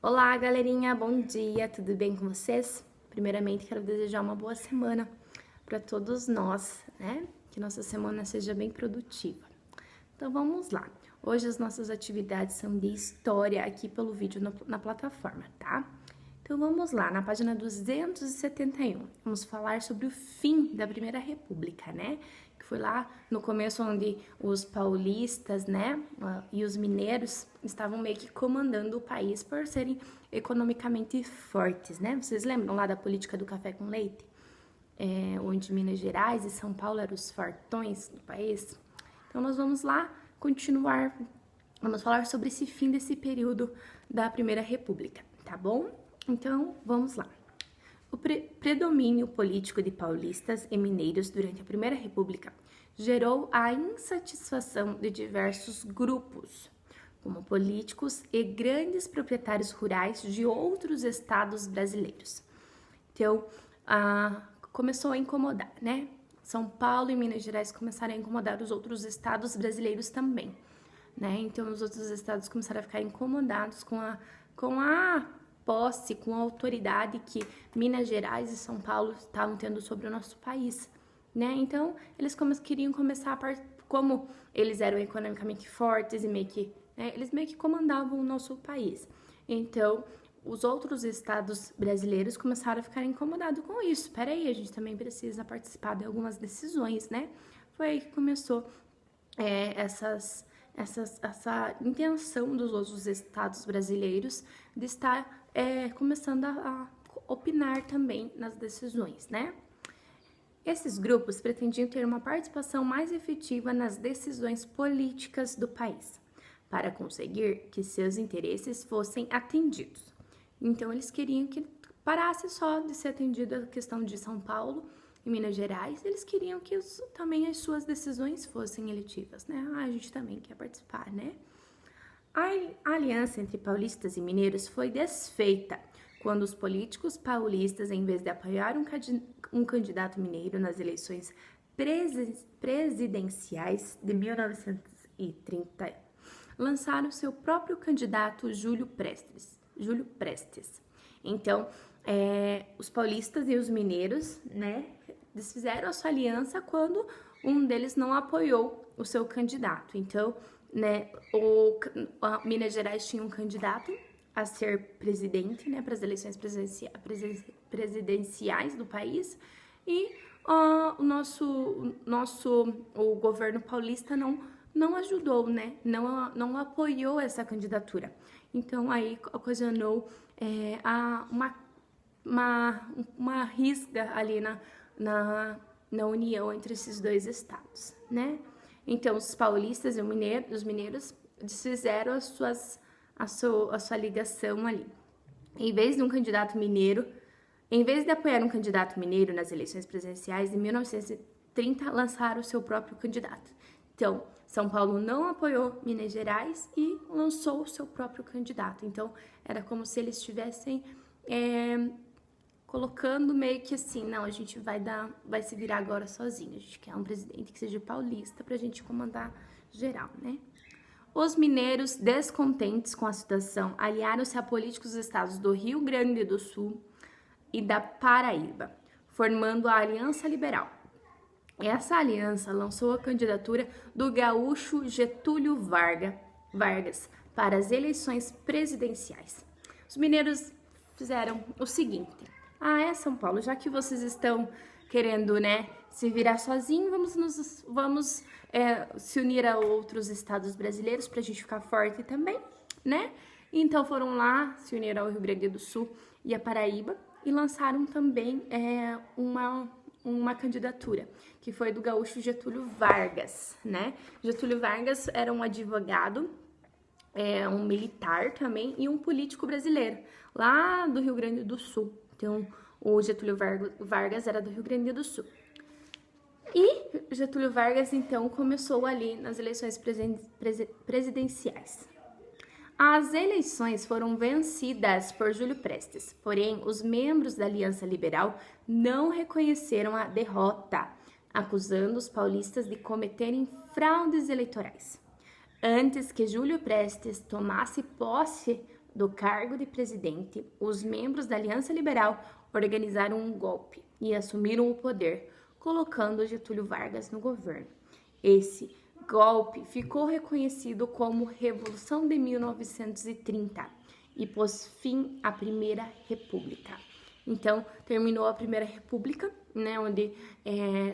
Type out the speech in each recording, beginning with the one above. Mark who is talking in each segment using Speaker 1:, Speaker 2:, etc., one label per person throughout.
Speaker 1: Olá, galerinha, bom dia, tudo bem com vocês? Primeiramente, quero desejar uma boa semana para todos nós, né? Que nossa semana seja bem produtiva. Então, vamos lá. Hoje as nossas atividades são de história aqui pelo vídeo na plataforma, tá? Então, vamos lá, na página 271, vamos falar sobre o fim da Primeira República, né? Que foi lá no começo onde os paulistas, né, e os mineiros estavam meio que comandando o país por serem economicamente fortes, né? Vocês lembram lá da política do café com leite? Onde Minas Gerais e São Paulo eram os fortões do país? Então, nós vamos lá continuar, vamos falar sobre esse fim desse período da Primeira República, tá bom? Então, vamos lá. O predomínio político de paulistas e mineiros durante a Primeira República gerou a insatisfação de diversos grupos, como políticos e grandes proprietários rurais de outros estados brasileiros. Então, começou a incomodar, né? São Paulo e Minas Gerais começaram a incomodar os outros estados brasileiros também, né? Então, os outros estados começaram a ficar incomodados com a posse, com a autoridade que Minas Gerais e São Paulo estavam tendo sobre o nosso país, né? Então, eles queriam começar como eles eram economicamente fortes e eles meio que comandavam o nosso país. Então, os outros estados brasileiros começaram a ficar incomodados com isso. Peraí, a gente também precisa participar de algumas decisões, né? Foi aí que começou essa intenção dos outros estados brasileiros de estar começando a opinar também nas decisões, né? Esses grupos pretendiam ter uma participação mais efetiva nas decisões políticas do país, para conseguir que seus interesses fossem atendidos. Então, eles queriam que parasse só de ser atendida a questão de São Paulo e Minas Gerais, eles queriam que também as suas decisões fossem eletivas, né? A gente também quer participar, né? A aliança entre paulistas e mineiros foi desfeita quando os políticos paulistas, em vez de apoiar um candidato mineiro nas eleições presidenciais de 1930, lançaram seu próprio candidato Júlio Prestes. Então, os paulistas e os mineiros, né, desfizeram a sua aliança quando um deles não apoiou o seu candidato. Então, né, Minas Gerais tinha um candidato a ser presidente, né, para as eleições presidenciais do país, e o governo paulista não ajudou, né, não apoiou essa candidatura. Então, aí ocasionou uma risga ali na união entre esses dois estados, né? Então, os paulistas e os mineiros desfizeram a sua ligação ali. Em vez de apoiar um candidato mineiro nas eleições presidenciais de 1930, lançaram o seu próprio candidato. Então, São Paulo não apoiou Minas Gerais e lançou o seu próprio candidato. Então, era como se eles estivessem colocando meio que assim, não, a gente vai se virar agora sozinho. A gente quer um presidente que seja paulista pra gente comandar geral, né? Os mineiros, descontentes com a situação, aliaram-se a políticos dos estados do Rio Grande do Sul e da Paraíba, formando a Aliança Liberal. Essa aliança lançou a candidatura do gaúcho Getúlio Vargas para as eleições presidenciais. Os mineiros fizeram o seguinte: São Paulo, já que vocês estão querendo, né, se virar sozinho, vamos se unir a outros estados brasileiros para a gente ficar forte também, né? Então foram lá, se uniram ao Rio Grande do Sul e a Paraíba e lançaram também uma candidatura, que foi do gaúcho Getúlio Vargas, né? Getúlio Vargas era um advogado, um militar também e um político brasileiro, lá do Rio Grande do Sul. Então, o Getúlio Vargas era do Rio Grande do Sul. E Getúlio Vargas, então, começou ali nas eleições presidenciais. As eleições foram vencidas por Júlio Prestes, porém, os membros da Aliança Liberal não reconheceram a derrota, acusando os paulistas de cometerem fraudes eleitorais. Antes que Júlio Prestes tomasse posse do cargo de presidente, os membros da Aliança Liberal organizaram um golpe e assumiram o poder, colocando Getúlio Vargas no governo. Esse golpe ficou reconhecido como Revolução de 1930 e pôs fim à Primeira República. Então, terminou a Primeira República, né, onde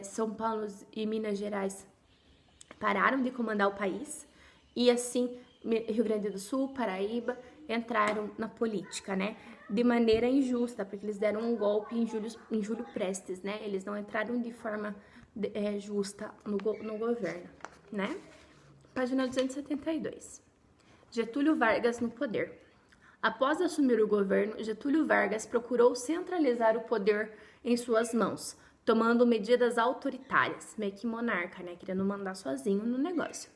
Speaker 1: São Paulo e Minas Gerais pararam de comandar o país, e assim Rio Grande do Sul, Paraíba entraram na política, né, de maneira injusta, porque eles deram um golpe em Júlio Prestes, né, eles não entraram de forma justa no governo, né. Página 272. Getúlio Vargas no poder. Após assumir o governo, Getúlio Vargas procurou centralizar o poder em suas mãos, tomando medidas autoritárias, meio que monarca, né, querendo mandar sozinho no negócio.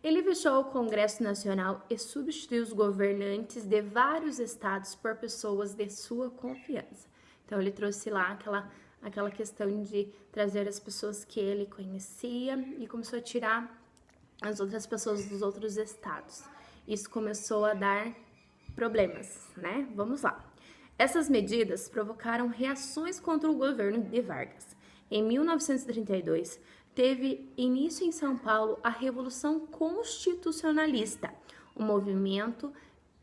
Speaker 1: Ele fechou o Congresso Nacional e substituiu os governantes de vários estados por pessoas de sua confiança. Então, ele trouxe lá aquela questão de trazer as pessoas que ele conhecia e começou a tirar as outras pessoas dos outros estados. Isso começou a dar problemas, né? Vamos lá. Essas medidas provocaram reações contra o governo de Vargas. Em 1932, teve início em São Paulo a Revolução Constitucionalista, um movimento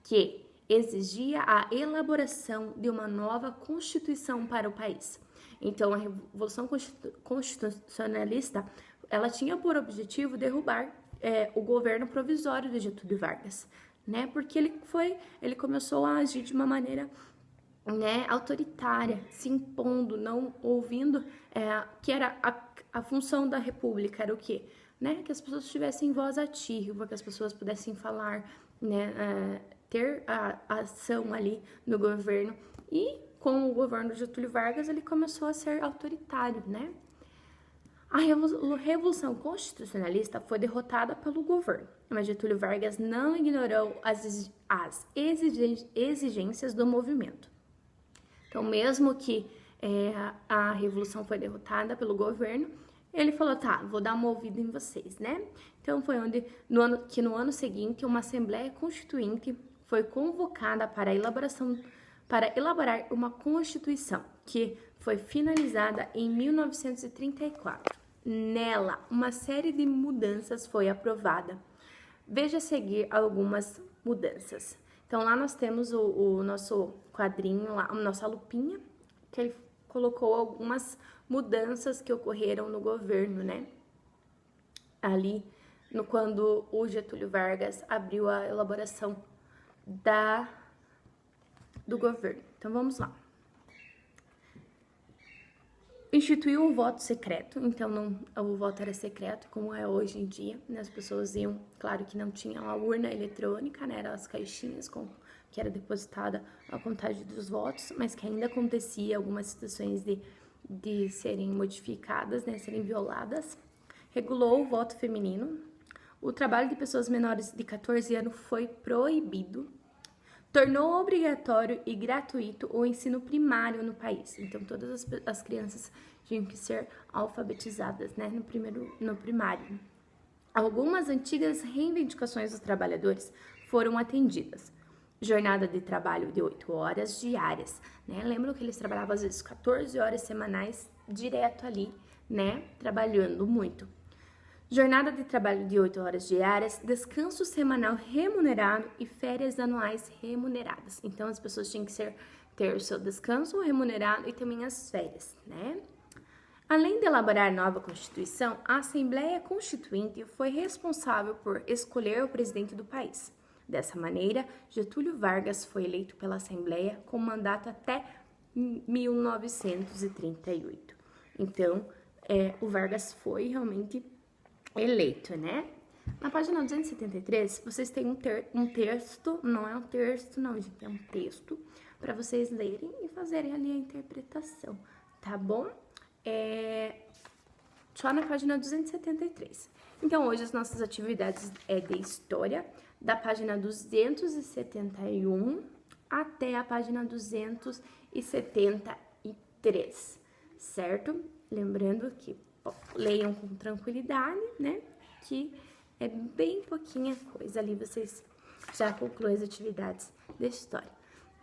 Speaker 1: que exigia a elaboração de uma nova Constituição para o país. Então, a Revolução Constitucionalista, ela tinha por objetivo derrubar o governo provisório de Getúlio Vargas, né? Porque ele começou a agir de uma maneira, né, autoritária, se impondo, não ouvindo, que era a função da República, era o quê? Né? Que as pessoas tivessem voz ativa, que as pessoas pudessem falar, né, ter a ação ali no governo. E com o governo de Getúlio Vargas, ele começou a ser autoritário, né? A Revolução Constitucionalista foi derrotada pelo governo, mas Getúlio Vargas não ignorou as exigências do movimento. Então, mesmo que a Revolução foi derrotada pelo governo, ele falou, tá, vou dar uma ouvida em vocês, né? Então, foi onde, no ano seguinte, uma Assembleia Constituinte foi convocada para elaborar uma Constituição, que foi finalizada em 1934. Nela, uma série de mudanças foi aprovada. Veja a seguir algumas mudanças. Então, lá nós temos o nosso quadrinho, lá, a nossa lupinha, que ele colocou algumas mudanças que ocorreram no governo, né? Ali, quando o Getúlio Vargas abriu a elaboração do governo. Então, vamos lá. Instituiu o voto secreto, então o voto era secreto, como é hoje em dia, né? As pessoas iam, claro que não tinha a urna eletrônica, né? Eram as caixinhas que era depositada a contagem dos votos, mas que ainda acontecia algumas situações de serem modificadas, né? Serem violadas. Regulou o voto feminino. O trabalho de pessoas menores de 14 anos foi proibido. Tornou obrigatório e gratuito o ensino primário no país. Então, todas as crianças tinham que ser alfabetizadas, né, no primário. Algumas antigas reivindicações dos trabalhadores foram atendidas. Jornada de trabalho de 8 horas diárias, né? Lembram que eles trabalhavam às vezes 14 horas semanais direto ali, né, trabalhando muito. Jornada de trabalho de 8 horas diárias, descanso semanal remunerado e férias anuais remuneradas. Então, as pessoas tinham que ter o seu descanso remunerado e também as férias, né? Além de elaborar nova Constituição, a Assembleia Constituinte foi responsável por escolher o presidente do país. Dessa maneira, Getúlio Vargas foi eleito pela Assembleia com mandato até 1938. Então, o Vargas foi realmente eleito, né? Na página 273, vocês têm um texto, não é um texto não, gente, é um texto para vocês lerem e fazerem ali a interpretação, tá bom? Só na página 273. Então, hoje as nossas atividades é de história, da página 271 até a página 273, certo? Lembrando que leiam com tranquilidade, né? Que é bem pouquinha coisa ali, vocês já conclui as atividades da história.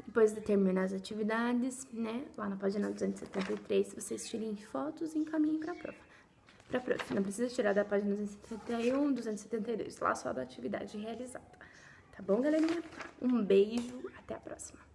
Speaker 1: Depois de terminar as atividades, né, lá na página 273, vocês tirem fotos e encaminhem para a prof. Não precisa tirar da página 271, 272, lá só da atividade realizada. Tá bom, galerinha? Um beijo, até a próxima.